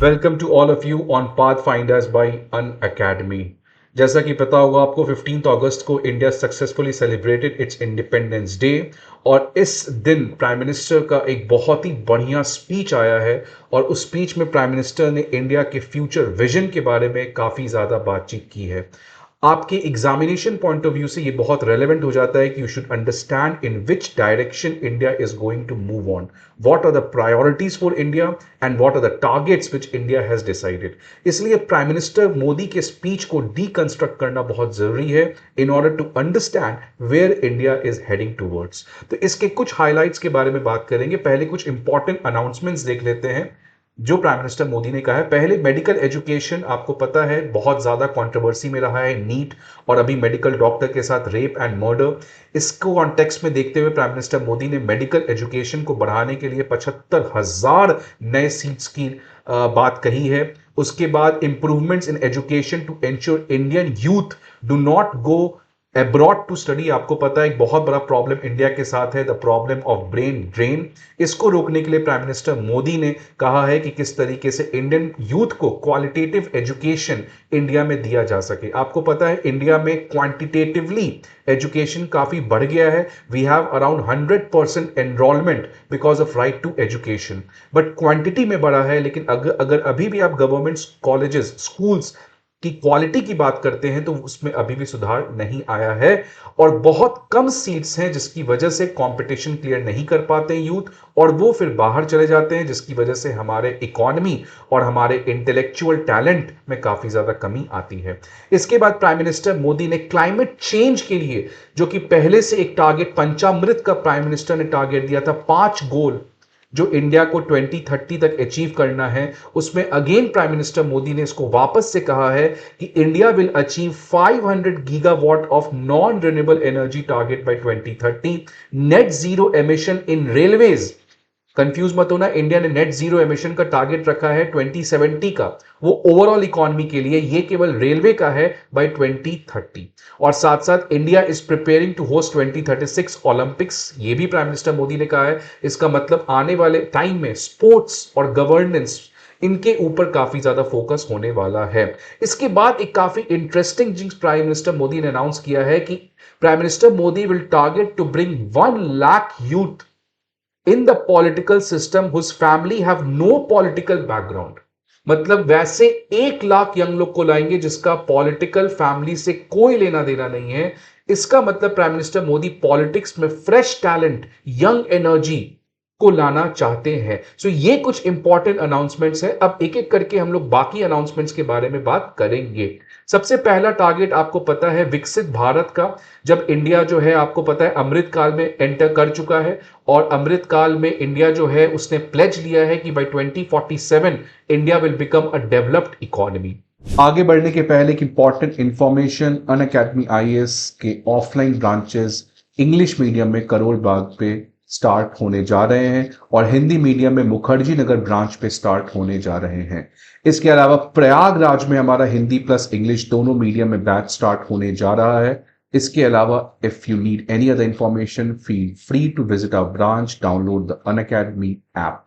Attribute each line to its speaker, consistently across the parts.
Speaker 1: Welcome to all of you on Pathfinders by Unacademy. जैसा कि पता होगा आपको 15 अगस्त को India successfully celebrated its independence day और इस दिन प्राइम मिनिस्टर का एक बहुत ही बढ़िया स्पीच आया है और उस स्पीच में प्राइम मिनिस्टर ने इंडिया के फ्यूचर विजन के बारे में काफ़ी ज़्यादा बातचीत की है। आपके एग्जामिनेशन पॉइंट ऑफ व्यू से ये बहुत रेलेवेंट हो जाता है कि you should understand in which direction India is going to move on, what are the priorities for India and what are the targets which India has decided. इसलिए prime minister Modi के speech को deconstruct करना बहुत जरूरी है in order to understand where India is heading towards. तो इसके कुछ हाईलाइट्स के बारे में बात करेंगे। पहले कुछ इंपॉर्टेंट अनाउंसमेंट्स देख लेते हैं जो प्राइम मिनिस्टर मोदी ने कहा है। पहले मेडिकल एजुकेशन, आपको पता है बहुत ज्यादा कंट्रोवर्सी में रहा है नीट और अभी मेडिकल डॉक्टर के साथ रेप एंड मर्डर। इसको कॉन्टेक्स्ट में देखते हुए प्राइम मिनिस्टर मोदी ने मेडिकल एजुकेशन को बढ़ाने के लिए 75,000 नए सीट्स की बात कही है। उसके बाद improvements in education to ensure Indian youth do not go abroad to study. आपको पता है एक बहुत बड़ा प्रॉब्लम इंडिया के साथ है, the problem of brain drain. इसको रोकने के लिए प्राइम मिनिस्टर मोदी ने कहा है कि किस तरीके से इंडियन यूथ को क्वालिटेटिव एजुकेशन इंडिया में दिया जा सके। आपको पता है इंडिया में क्वांटिटेटिवली एजुकेशन काफी बढ़ गया है। We have around 100% enrolment because of right to education, but quantity में बढ़ा है। लेकिन अगर अभी भी आप गवर्नमेंट कॉलेजेस स्कूल्स की क्वालिटी की बात करते हैं तो उसमें अभी भी सुधार नहीं आया है और बहुत कम सीट्स हैं जिसकी वजह से कंपटीशन क्लियर नहीं कर पाते हैं यूथ और वो फिर बाहर चले जाते हैं, जिसकी वजह से हमारे इकोनॉमी और हमारे इंटेलेक्चुअल टैलेंट में काफी ज्यादा कमी आती है। इसके बाद प्राइम मिनिस्टर मोदी ने क्लाइमेट चेंज के लिए, जो कि पहले से एक टारगेट पंचामृत का प्राइम मिनिस्टर ने टारगेट दिया था, 5 गोल जो इंडिया को 2030 तक अचीव करना है, उसमें अगेन प्राइम मिनिस्टर मोदी ने इसको वापस से कहा है कि India will achieve 500 gigawatt of non renewable energy target by 2030, net zero emission in railways. Confuse मत होना, इंडिया ने नेट जीरो एमिशन का टारगेट रखा है 2070 का, वो ओवरऑल इकोनॉमी के लिए, ये केवल रेलवे का है बाय 2030। और साथ साथ India is preparing to host 2036 Olympics, ये भी प्राइम मिनिस्टर मोदी ने कहा है। इसका मतलब आने वाले टाइम में स्पोर्ट्स और गवर्नेंस इनके ऊपर काफी ज्यादा फोकस होने वाला है। इसके बाद एक काफी इंटरेस्टिंग चीज प्राइम मिनिस्टर मोदी ने अनाउंस किया है कि prime minister Modi will target to bring 1 lakh youth in the political system whose family have no political background। मतलब वैसे 1 लाख यंग लोग को लाएंगे जिसका पॉलिटिकल फैमिली से कोई लेना देना नहीं है। इसका मतलब प्राइम मिनिस्टर मोदी पॉलिटिक्स में फ्रेश टैलेंट, यंग एनर्जी को लाना चाहते हैं। सो ये कुछ इंपॉर्टेंट अनाउंसमेंट्स हैं। अब एक एक करके हम लोग बाकी अनाउंसमेंट्स के बारे में बात करेंगे। सबसे पहला टारगेट आपको पता है विकसित भारत का, जब इंडिया जो है आपको पता है अमृत काल में एंटर कर चुका है और अमृत काल में इंडिया जो है उसने प्लेज लिया है कि by 2047 India will become a developed economy. आगे बढ़ने के पहले एक इंपॉर्टेंट इंफॉर्मेशन, अनअकैडमी आईएएस के ऑफलाइन ब्रांचेस इंग्लिश मीडियम में करोल बाग पे स्टार्ट होने जा रहे हैं और हिंदी मीडियम में मुखर्जी नगर ब्रांच पे स्टार्ट होने जा रहे हैं। इसके अलावा प्रयागराज में हमारा हिंदी प्लस इंग्लिश दोनों मीडियम में बैच स्टार्ट होने जा रहा है। इसके अलावा if you need any other information feel free to visit our branch, download the Unacademy app.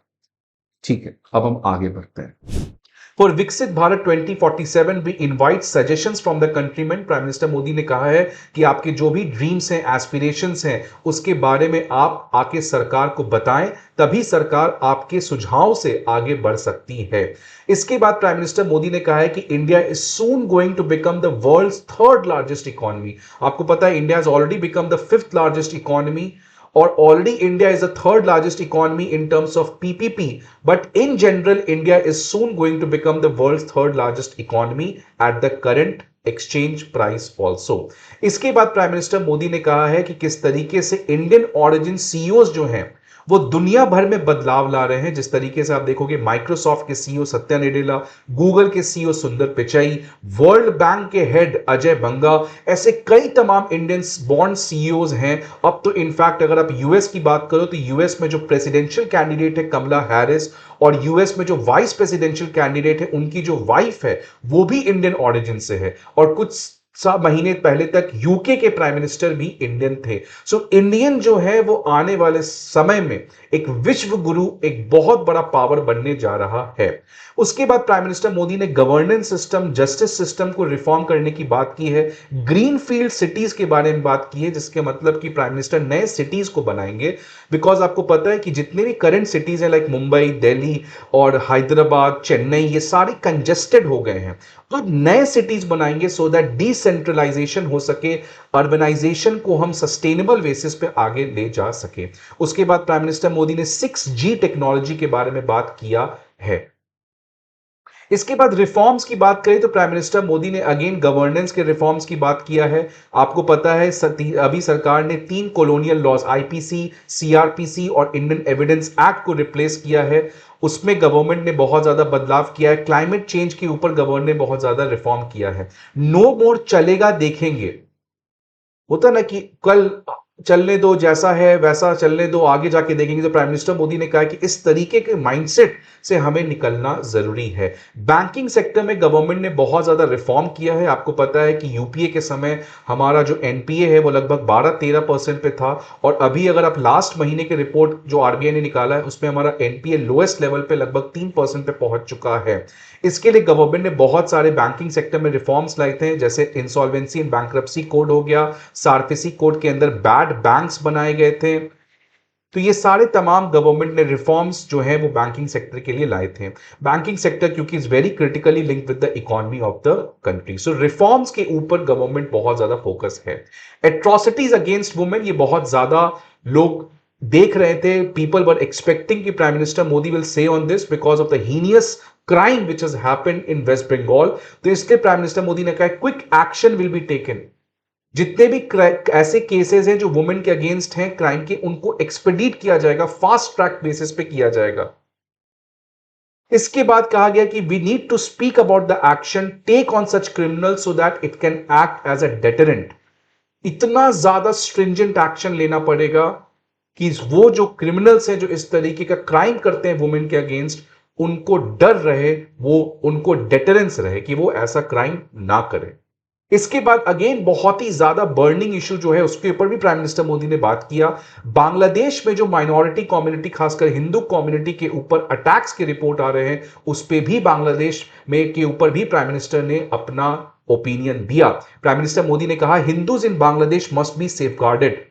Speaker 1: ठीक है, अब हम आगे बढ़ते हैं। For Viksit Bharat 2047 we invite suggestions from the countryman. Prime minister Modi ने कहा है कि आपके जो भी ड्रीम्स हैं, एस्पिरेशंस हैं, उसके बारे में आप आके सरकार को बताएं, तभी सरकार आपके सुझाव से आगे बढ़ सकती है। इसके बाद प्राइम मिनिस्टर मोदी ने कहा है कि India is soon going to become the world's 3rd largest economy. आपको पता है India has already become the 5th largest economy और already India is the 3rd largest economy in terms of PPP, but in general India is soon going to become the world's 3rd largest economy at the current exchange price also. इसके बाद prime minister Modi ने कहा है कि किस तरीके से Indian origin CEOs जो हैं वो दुनिया भर में बदलाव ला रहे हैं। जिस तरीके से आप देखोगे माइक्रोसॉफ्ट के सीईओ सत्या नडेला, गूगल के सीईओ सुंदर पिचाई, वर्ल्ड बैंक के हेड अजय बंगा, ऐसे कई तमाम इंडियन बॉर्न सीईओज हैं। अब तो इनफैक्ट अगर आप यूएस की बात करो तो यूएस में जो प्रेसिडेंशियल कैंडिडेट है कमला हैरिस और यूएस में जो वाइस प्रेसिडेंशियल कैंडिडेट है उनकी जो वाइफ है वो भी इंडियन ऑरिजिन से है। और कुछ महीने पहले तक यूके के प्राइम मिनिस्टर भी इंडियन थे। सो इंडियन जो है वो आने वाले समय में एक विश्व गुरु, एक बहुत बड़ा पावर बनने जा रहा है। उसके बाद प्राइम मिनिस्टर मोदी ने गवर्नेंस सिस्टम, जस्टिस सिस्टम को रिफॉर्म करने की बात की है। ग्रीन फील्ड सिटीज के बारे में बात की है, जिसके मतलब कि प्राइम मिनिस्टर नए सिटीज को बनाएंगे। बिकॉज आपको पता है कि जितने भी करंट सिटीज हैं लाइक मुंबई, दिल्ली और हैदराबाद, चेन्नई, ये सारे कंजेस्टेड हो गए हैं। अब नए सिटीज बनाएंगे सो दैट डिसेंट्रलाइजेशन हो सके, अर्बनाइजेशन को हम सस्टेनेबल बेसिस पे आगे ले जा सके। उसके बाद प्राइम मिनिस्टर मोदी ने 6G टेक्नोलॉजी के बारे में बात किया है। इसके बाद रिफॉर्म्स की बात करें तो प्राइम मिनिस्टर मोदी ने अगेन गवर्नेंस के रिफॉर्म्स की बात किया है। आपको पता है अभी सरकार ने 3 कॉलोनियल लॉज, आईपीसी, सीआरपीसी और इंडियन एविडेंस एक्ट को रिप्लेस किया है। उसमें गवर्नमेंट ने बहुत ज्यादा बदलाव किया है। क्लाइमेट चेंज के ऊपर गवर्नमेंट ने बहुत ज्यादा रिफॉर्म किया है। नो मोर चलेगा देखेंगे, होता ना कि कल चलने दो, जैसा है वैसा चलने दो, आगे जाके देखेंगे। तो प्राइम मिनिस्टर मोदी ने कहा कि इस तरीके के माइंडसेट से हमें निकलना जरूरी है। बैंकिंग सेक्टर में गवर्नमेंट ने बहुत ज्यादा रिफॉर्म किया है। आपको पता है कि यूपीए के समय हमारा जो एनपीए है वो लगभग 12-13% पे था, और अभी अगर आप लास्ट महीने की रिपोर्ट जो आरबीआई ने निकाला है उसमें हमारा एनपीए लोएस्ट लेवल पे लगभग 3% पे पहुंच चुका है। इसके लिए गवर्नमेंट ने बहुत सारे बैंकिंग सेक्टर में रिफॉर्म्स लाए थे, जैसे इंसॉल्वेंसी एंड बैंक्रप्सी कोड हो गया, सार्फेसी कोड के अंदर बैड बैंक्स बनाए गए थे। तो ये सारे तमाम गवर्नमेंट ने रिफॉर्म्स जो है वो बैंकिंग सेक्टर के लिए लाए थे। बैंकिंग सेक्टर क्योंकि is very critically linked with the economy of the country, so reforms के ऊपर गवर्नमेंट बहुत ज्यादा फोकस है। एट्रोसिटीज अगेंस्ट वुमेन, ये बहुत ज्यादा लोग देख रहे थे। पीपल वर एक्सपेक्टिंग कि prime minister Modi will say on this because of the heinous crime which has happened in West Bengal. तो इसलिए प्राइम मिनिस्टर मोदी ने कहा quick action will be taken. जितने भी ऐसे केसेस हैं जो वुमेन के अगेंस्ट हैं क्राइम के, उनको एक्सपेडिट किया जाएगा, फास्ट ट्रैक बेसिस पे किया जाएगा। इसके बाद कहा गया कि we need to speak about the action take on such criminal so that it can act as a deterrent. इतना ज्यादा स्ट्रिंजेंट एक्शन लेना पड़ेगा कि वो जो क्रिमिनल्स हैं जो इस तरीके का क्राइम करते हैं वुमेन के अगेंस्ट, उनको डर रहे, वो उनको डेटरेंस रहे कि वो ऐसा क्राइम ना करें। इसके बाद अगेन बहुत ही ज्यादा बर्निंग इशू जो है उसके ऊपर भी प्राइम मिनिस्टर मोदी ने बात किया। बांग्लादेश में जो माइनॉरिटी कम्युनिटी, खासकर हिंदू कम्युनिटी के ऊपर अटैक्स के रिपोर्ट आ रहे हैं, उस पे भी बांग्लादेश में के ऊपर भी प्राइम मिनिस्टर ने अपना ओपिनियन दिया। प्राइम मिनिस्टर मोदी ने कहा Hindus in Bangladesh must be safeguarded,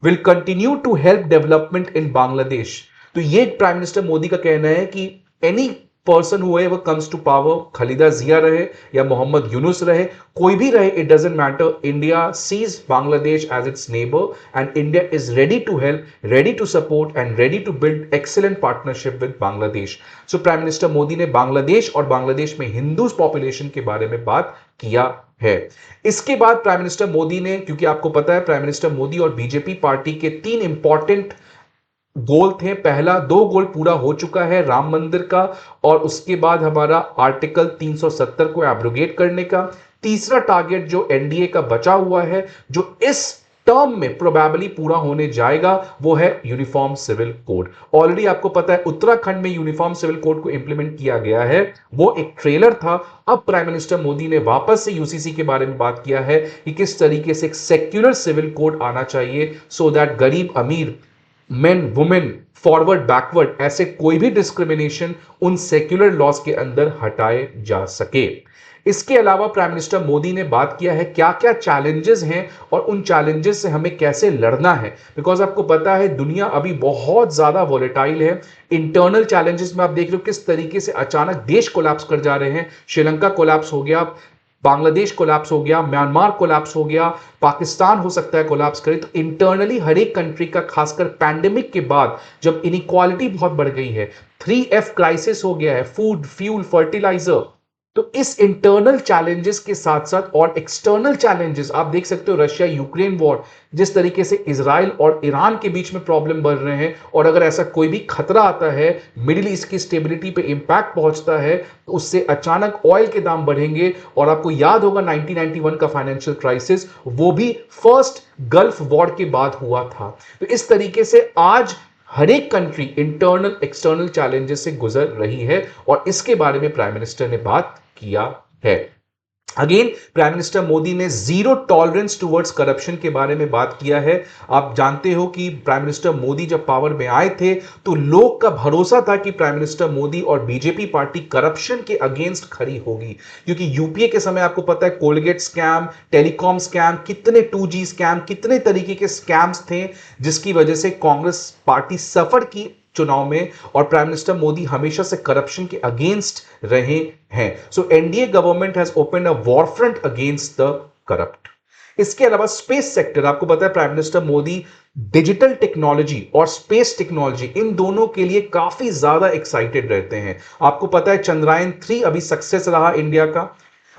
Speaker 1: will continue to help development in Bangladesh. तो ये प्राइम मिनिस्टर मोदी का कहना है कि एनी पर्सन हुए वो comes to power, Khaleda Zia रहे या मोहम्मद यूनुस रहे, कोई भी रहे, it doesn't matter, India sees Bangladesh as its neighbour and India is ready to help, ready to support and ready to build excellent partnership with Bangladesh. So prime minister Modi ने बांग्लादेश और बांग्लादेश में हिंदूज पॉपुलेशन के बारे में बात किया है। इसके बाद प्राइम मिनिस्टर मोदी ने, क्योंकि आपको पता है प्राइम मिनिस्टर मोदी और बीजेपी पार्टी के 3 इंपॉर्टेंट गोल थे। पहला 2 गोल पूरा हो चुका है, राम मंदिर का और उसके बाद हमारा आर्टिकल 370 को एब्रोगेट करने का। तीसरा टारगेट जो एनडीए का बचा हुआ है, जो इस टर्म में प्रोबेबली पूरा होने जाएगा, वो है यूनिफॉर्म सिविल कोड। ऑलरेडी आपको पता है उत्तराखंड में यूनिफॉर्म सिविल कोड को इंप्लीमेंट किया गया है, वो एक ट्रेलर था। अब प्राइम मिनिस्टर मोदी ने वापस से यूसीसी के बारे में बात किया है कि किस तरीके से एक सेक्युलर सिविल कोड आना चाहिए सो दैट गरीब अमीर, मेन वुमेन, फॉरवर्ड बैकवर्ड, ऐसे कोई भी डिस्क्रिमिनेशन उन सेक्युलर लॉज के अंदर हटाए जा सके। इसके अलावा प्राइम मिनिस्टर मोदी ने बात किया है क्या क्या चैलेंजेस हैं और उन चैलेंजेस से हमें कैसे लड़ना है। बिकॉज आपको पता है दुनिया अभी बहुत ज्यादा वॉलेटाइल है। इंटरनल चैलेंजेस में आप देख रहे हो किस तरीके से अचानक देश कोलैप्स कर जा रहे हैं। श्रीलंका कोलैप्स हो गया, बांग्लादेश कोलैप्स हो गया, म्यांमार कोलैप्स हो गया, पाकिस्तान हो सकता है कोलैप्स करे। तो इंटरनली हर एक कंट्री का, खासकर पैंडेमिक के बाद जब इनइक्वालिटी बहुत बढ़ गई है, 3F क्राइसिस हो गया है, फूड, फ्यूल, फर्टिलाइजर। तो इस इंटरनल चैलेंजेस के साथ साथ और एक्सटर्नल चैलेंजेस आप देख सकते हो, रशिया यूक्रेन वॉर, जिस तरीके से इजराइल और ईरान के बीच में प्रॉब्लम बढ़ रहे हैं, और अगर ऐसा कोई भी खतरा आता है, मिडिल ईस्ट की स्टेबिलिटी पे इंपैक्ट पहुंचता है, तो उससे अचानक ऑयल के दाम बढ़ेंगे। और आपको याद होगा 1991 का फाइनेंशियल क्राइसिस, वो भी फर्स्ट गल्फ वॉर के बाद हुआ था। तो इस तरीके से आज हर एक कंट्री इंटरनल एक्सटर्नल चैलेंजेस से गुजर रही है और इसके बारे में प्राइम मिनिस्टर ने बात किया है। अगेन प्राइम मिनिस्टर मोदी ने जीरो टॉलरेंस टुवर्ड्स करप्शन के बारे में बात किया है। आप जानते हो कि प्राइम मिनिस्टर मोदी जब पावर में आए थे तो लोग का भरोसा था कि प्राइम मिनिस्टर मोदी और बीजेपी पार्टी करप्शन के अगेंस्ट खड़ी होगी, क्योंकि यूपीए के समय आपको पता है कोलगेट स्कैम, टेलीकॉम स्कैम, कितने 2G स्कैम, कितने तरीके के स्कैम्स थे जिसकी वजह से कांग्रेस पार्टी सफर की चुनाव में, और प्राइम मिनिस्टर मोदी हमेशा से करप्शन के अगेंस्ट रहे हैं। So NDA government has opened a war front against the corrupt. इसके अलावा स्पेस सेक्टर, आपको पता है prime minister Modi digital technology और स्पेस टेक्नोलॉजी इन दोनों के लिए काफी ज्यादा एक्साइटेड रहते हैं। आपको पता है चंद्रयान 3 अभी सक्सेस रहा इंडिया का।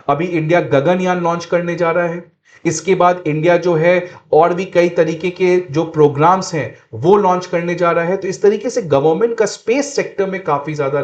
Speaker 1: अभी इंडिया गगनयान लॉन्च करने जा रहा है। इसके बाद इंडिया जो है और भी कई तरीके के जो प्रोग्राम्स हैं वो लॉन्च करने जा रहा है। तो इस तरीके से गवर्नमेंट का स्पेस सेक्टर में काफी ज्यादा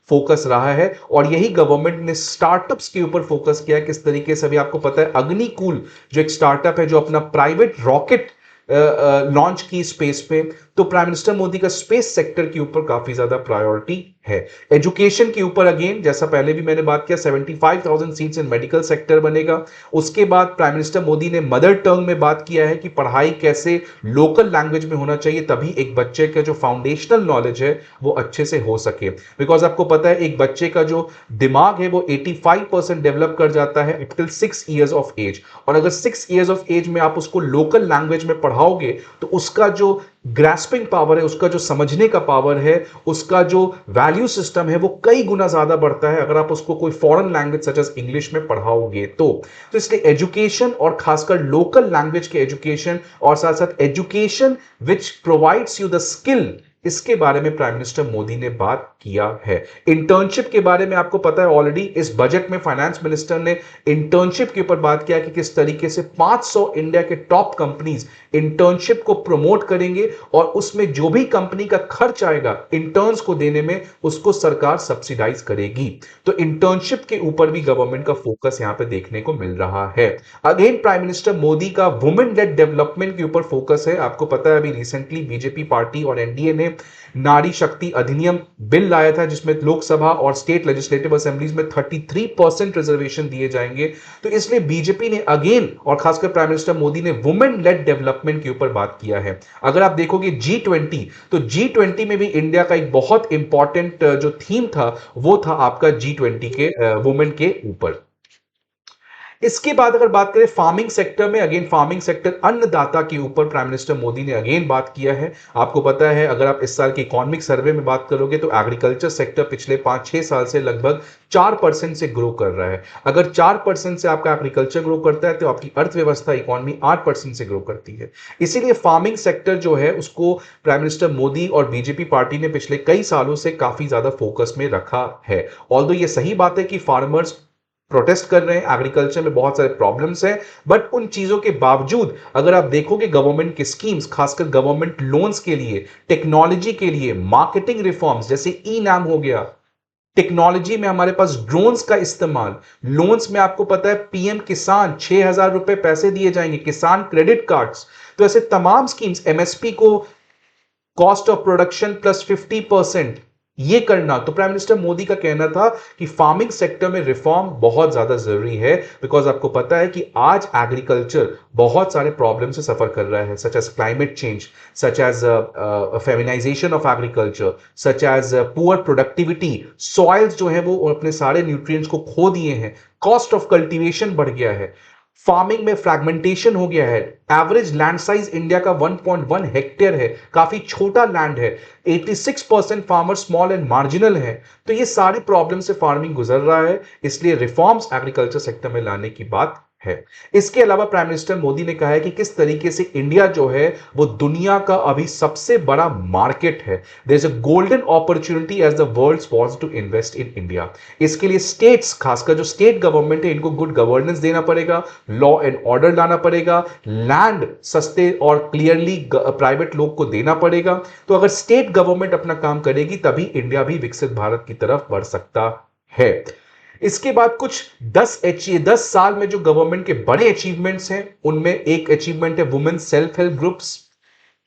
Speaker 1: फोकस रहा है, और यही गवर्नमेंट ने स्टार्टअप्स के ऊपर फोकस किया। किस तरीके से, अभी आपको पता है अग्निकूल जो एक स्टार्टअप है जो अपना प्राइवेट रॉकेट लॉन्च की स्पेस पे, तो प्राइम मिनिस्टर मोदी का स्पेस सेक्टर के ऊपर काफी ज्यादा प्रायोरिटी है। एजुकेशन के ऊपर अगेन जैसा पहले भी मैंने बात किया 75,000 सीट्स इन मेडिकल सेक्टर बनेगा। उसके बाद प्राइम मिनिस्टर मोदी ने मदर टंग में बात किया है कि पढ़ाई कैसे लोकल लैंग्वेज में होना चाहिए, तभी एक बच्चे का जो फाउंडेशनल नॉलेज है वो अच्छे से हो सके। बिकॉज आपको पता है एक बच्चे का जो दिमाग है वो 85% डेवलप कर जाता है टिल 6 इयर्स ऑफ एज, और अगर 6 इयर्स ऑफ एज में आप उसको लोकल लैंग्वेज में पढ़ाओगे तो उसका जो ग्रास्पिंग पावर है, उसका जो समझने का पावर है, उसका जो वैल्यू सिस्टम है वो कई गुना ज्यादा बढ़ता है अगर आप उसको कोई foreign language such as English में पढ़ाओगे तो इसलिए एजुकेशन और खासकर लोकल लैंग्वेज के एजुकेशन और साथ साथ education which provides you the skill, इसके बारे में प्राइम मिनिस्टर मोदी ने बात किया है। इंटर्नशिप के बारे में आपको पता है ऑलरेडी इस बजट में फाइनेंस मिनिस्टर ने इंटर्नशिप के ऊपर बात किया कि किस तरीके से 500 इंडिया के टॉप कंपनीज इंटर्नशिप को प्रमोट करेंगे, और उसमें जो भी कंपनी का खर्च आएगा इंटर्न्स को देने में उसको सरकार सब्सिडाइज करेगी। तो इंटर्नशिप के ऊपर भी गवर्नमेंट का फोकस यहां पे देखने को मिल रहा है। अगेन प्राइम मिनिस्टर मोदी का वुमेन लेड डेवलपमेंट के ऊपर फोकस है। आपको पता है अभी रिसेंटली बीजेपी पार्टी और एनडीए ने नारी शक्ति अधिनियम बिल लाया था जिसमें लोकसभा और स्टेट लेजिस्लेटिव असेंबलीज में 33% रिजर्वेशन दिए जाएंगे। तो इसलिए बीजेपी ने अगेन और खासकर प्राइम मिनिस्टर मोदी ने वुमेन लेड डेवलपमेंट के ऊपर बात किया है। अगर आप देखोगे G20, तो G20 में भी इंडिया का एक बहुत इंपॉर्टेंट जो थीम था वो था आपका G20 के वुमेन के ऊपर। इसके बाद अगर बात करें फार्मिंग सेक्टर में, अगेन फार्मिंग सेक्टर अन्नदाता के ऊपर प्राइम मिनिस्टर मोदी ने अगेन बात किया है। आपको पता है अगर आप इस साल के इकोनॉमिक सर्वे में बात करोगे तो एग्रीकल्चर सेक्टर पिछले 5-6 साल से लगभग 4% से ग्रो कर रहा है। अगर 4% से आपका एग्रीकल्चर ग्रो करता है तो आपकी अर्थव्यवस्था इकोनॉमी 8% से ग्रो करती है। इसीलिए फार्मिंग सेक्टर जो है उसको प्राइम मिनिस्टर मोदी और बीजेपी पार्टी ने पिछले कई सालों से काफी ज्यादा फोकस में रखा है। ऑल्दो ये सही बात है कि फार्मर्स प्रोटेस्ट कर रहे हैं, एग्रीकल्चर में बहुत सारे प्रॉब्लम्स हैं, बट उन चीजों के बावजूद अगर आप देखोगे गवर्नमेंट की स्कीम्स, खासकर गवर्नमेंट लोन्स के लिए, टेक्नोलॉजी के लिए, मार्केटिंग रिफॉर्म्स जैसे ई नाम हो गया, टेक्नोलॉजी में हमारे पास ड्रोन्स का इस्तेमाल, लोन्स में आपको पता है पीएम किसान 6,000 रुपए पैसे दिए जाएंगे, किसान क्रेडिट कार्ड्स, तो ऐसे तमाम स्कीम्स, एमएसपी को कॉस्ट ऑफ प्रोडक्शन प्लस 50% ये करना। तो प्राइम मिनिस्टर मोदी का कहना था कि फार्मिंग सेक्टर में रिफॉर्म बहुत ज्यादा जरूरी है, बिकॉज आपको पता है कि आज एग्रीकल्चर बहुत सारे प्रॉब्लम से सफर कर रहा है, such as climate change, such as feminisation of agriculture, such as poor productivity, soils जो है वो अपने सारे न्यूट्रिएंट्स को खो दिए हैं, कॉस्ट ऑफ कल्टीवेशन बढ़ गया है, फार्मिंग में फ्रैगमेंटेशन हो गया है, एवरेज लैंड साइज इंडिया का 1.1 हेक्टेयर है, काफी छोटा लैंड है, 86% फार्मर स्मॉल एंड मार्जिनल है। तो ये सारी प्रॉब्लम से फार्मिंग गुजर रहा है, इसलिए रिफॉर्म्स एग्रीकल्चर सेक्टर में लाने की बात है। इसके अलावा प्राइम मिनिस्टर मोदी ने कहा है कि किस तरीके से इंडिया जो है वो दुनिया का अभी सबसे बड़ा मार्केट है। There is a golden opportunity as the world wants to invest in India. इसके लिए स्टेट्स, खासकर जो स्टेट गवर्नमेंट है, इनको गुड गवर्नेंस देना पड़ेगा, लॉ एंड ऑर्डर लाना पड़ेगा, लैंड सस्ते और क्लियरली प्राइवेट लोग को देना पड़ेगा। तो अगर स्टेट गवर्नमेंट अपना काम करेगी तभी इंडिया भी विकसित भारत की तरफ बढ़ सकता है। इसके बाद कुछ 10 साल में जो गवर्नमेंट के बड़े अचीवमेंट्स हैं उनमें एक अचीवमेंट है women self help groups.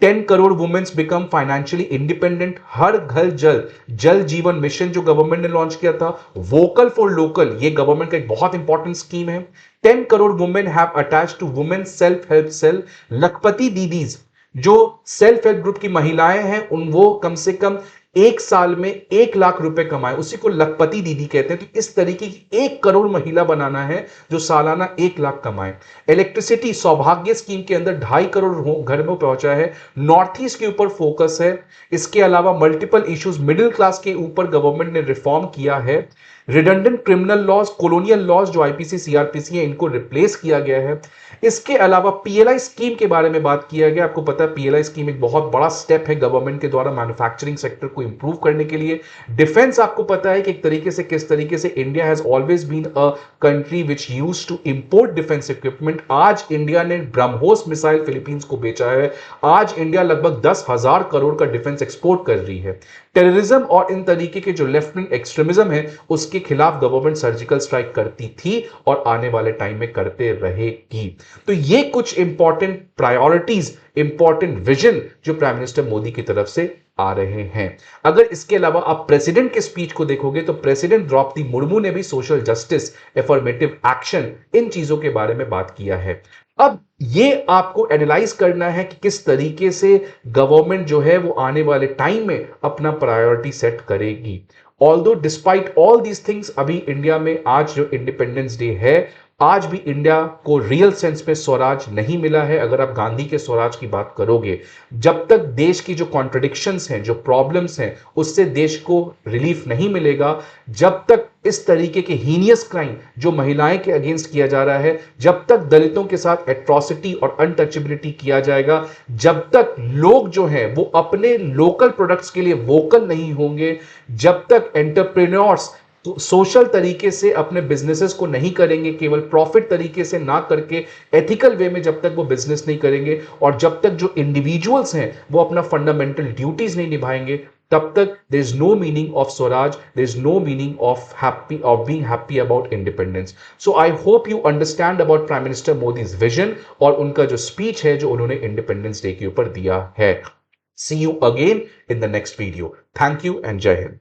Speaker 1: 10 crore womens become financially independent, हर घर जल, जल जीवन मिशन जो गवर्नमेंट ने लॉन्च किया था, वोकल फॉर लोकल, ये गवर्नमेंट का एक बहुत इंपॉर्टेंट स्कीम है। 10 crore women have attached to women self help cell, Lakhpati Didis, जो सेल्फ हेल्प ग्रुप की महिलाएं हैं उन वो कम से कम एक साल में 1 लाख रुपए कमाए, उसी को लखपति दीदी कहते हैं। तो इस तरीके की 1 करोड़ महिला बनाना है जो सालाना 1 लाख कमाए। इलेक्ट्रिसिटी सौभाग्य स्कीम के अंदर 2.5 करोड़ घर में पहुंचा है, नॉर्थ ईस्ट के ऊपर फोकस है। इसके अलावा मल्टीपल इश्यूज मिडिल क्लास के ऊपर गवर्नमेंट ने रिफॉर्म किया है। Redundant criminal laws, colonial laws जो आईपीसी सीआरपीसी है, इनको रिप्लेस किया गया है। इसके अलावा पीएलआई स्कीम के बारे में बात किया गया। आपको पता है पीएलआई स्कीम एक बहुत बड़ा स्टेप है गवर्नमेंट के द्वारा मैन्युफैक्चरिंग सेक्टर को इंप्रूव करने के लिए। डिफेंस आपको पता है कि एक तरीके से किस तरीके से India has always been a country which used to import defence equipment. आज इंडिया ने ब्रह्मोस मिसाइल फिलीपींस को बेचा है। आज इंडिया लगभग 10,000 करोड़ का डिफेंस एक्सपोर्ट कर रही है। टेररिज्म और इन तरीके के जो लेफ्ट विंग एक्सट्रीमिज्म है उसके खिलाफ गवर्नमेंट सर्जिकल स्ट्राइक करती थी और आने वाले टाइम में करते रहेगी। तो ये कुछ इंपॉर्टेंट प्रायोरिटीज, इंपॉर्टेंट विजन जो प्राइम मिनिस्टर मोदी की तरफ से आ रहे हैं। अगर इसके अलावा आप प्रेसिडेंट के स्पीच को देखोगे तो प्रेसिडेंट द्रौपदी मुर्मू ने भी सोशल जस्टिस, एफर्मेटिव एक्शन, इन चीजों के बारे में बात किया है। अब ये आपको एनालाइज करना है कि किस तरीके से गवर्नमेंट जो है वो आने वाले टाइम में अपना प्रायोरिटी सेट करेगी। Although despite all these things, अभी इंडिया में आज जो इंडिपेंडेंस डे है, आज भी इंडिया को रियल सेंस में स्वराज नहीं मिला है। अगर आप गांधी के स्वराज की बात करोगे, जब तक देश की जो कॉन्ट्रडिक्शंस हैं, जो प्रॉब्लम्स हैं, उससे देश को रिलीफ नहीं मिलेगा, जब तक इस तरीके के हीनियस क्राइम जो महिलाएं के अगेंस्ट किया जा रहा है, जब तक दलितों के साथ एट्रॉसिटी और अनटचेबिलिटी किया जाएगा, जब तक लोग जो हैं वो अपने लोकल प्रोडक्ट्स के लिए वोकल नहीं होंगे, जब तक एंटरप्रेन्योर्स तो सोशल तरीके से अपने बिजनेसेस को नहीं करेंगे, केवल प्रॉफिट तरीके से ना करके एथिकल वे में जब तक वो बिजनेस नहीं करेंगे, और जब तक जो इंडिविजुअल्स हैं वो अपना फंडामेंटल ड्यूटीज नहीं निभाएंगे, तब तक there is no meaning of swaraj, there is no meaning of happy, of being happy about independence. So I hope you understand about prime minister Modi's vision और उनका जो स्पीच है जो उन्होंने इंडिपेंडेंस डे के ऊपर दिया है। See you again in the next video. Thank you and Jai Hind.